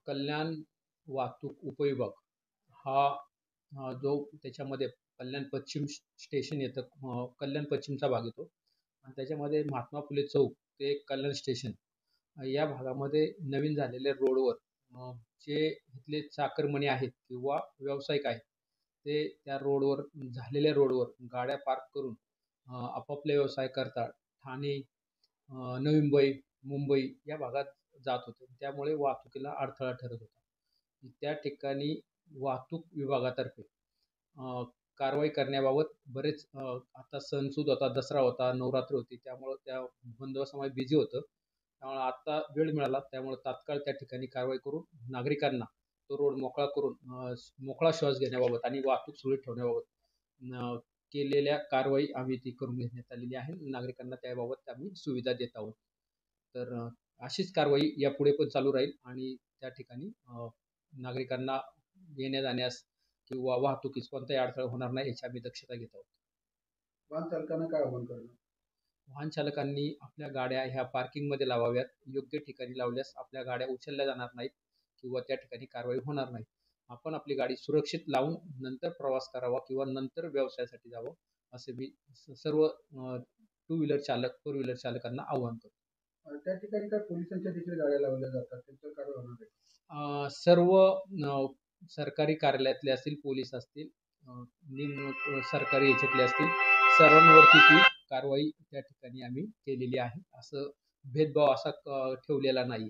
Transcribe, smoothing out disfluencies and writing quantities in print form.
कल्याण वाहतूक उपविभाग हा जो त्याच्यामध्ये कल्याण पश्चिम स्टेशन येतं, कल्याण पश्चिमचा भाग येतो आणि त्याच्यामध्ये महात्मा फुले चौक ते कल्याण स्टेशन या भागामध्ये नवीन झालेल्या रोडवर जे इथले चाकरमणी आहेत किंवा व्यावसायिक आहेत ते त्या रोडवर झालेल्या रोडवर गाड्या पार्क करून आपापले व्यवसाय करतात. ठाणे, नवी मुंबई या भागात जात होते. त्यामुळे वाहतुकीला अडथळा ठरत होता. त्या ठिकाणी वाहतूक विभागातर्फे अ, कारवाई करण्याबाबत बरेच आता सणसूद होता, दसरा होता, नवरात्र होती. त्यामुळं त्या बंदोबस्तामध्ये बिझी होतं. त्यामुळे आता वेळ मिळाला, त्यामुळे तात्काळ त्या ठिकाणी कारवाई करून नागरिकांना तो रोड मोकळा करून मोकळा श्वास घेण्याबाबत आणि वाहतूक सुरळीत ठेवण्याबाबत अ, केलेल्या कारवाई आम्ही ती करून घेण्यात आलेली आहे. नागरिकांना त्याबाबत आम्ही सुविधा देत आहोत. तर अशीच कारवाई यापुढे पण चालू राहील आणि त्या ठिकाणी नागरिकांना येण्या-जाण्यास किंवा वाहतुकीस कोणताही अडथळा होणार नाही याची आम्ही दक्षता घेत आहोत. वाहन चालकांना काय आव्हान करणार? वाहन चालकांनी आपल्या गाड्या ह्या पार्किंगमध्ये लावाव्यात. योग्य ठिकाणी लावल्यास आपल्या गाड्या उचलल्या जाणार नाहीत किंवा त्या ठिकाणी कारवाई होणार नाही. आपण आपली गाडी सुरक्षित लावून नंतर प्रवास करावा किंवा नंतर व्यवसायासाठी जावं, असे मी सर्व टू व्हीलर चालक, फोर व्हीलर चालकांना आवाहन करतो. त्या ठिकाणी काय पोलिसांच्या देखील गाड्या लावल्या जातात, त्यांच्यावर कारवाई होणार आहे? सर्व सरकारी कार्यालयातले असतील, पोलीस असतील, निम्न सरकारी याच्यातले असतील, सर्वांवरती ती कारवाई त्या ठिकाणी आम्ही केलेली आहे. असं भेदभाव असा ठेवलेला नाही.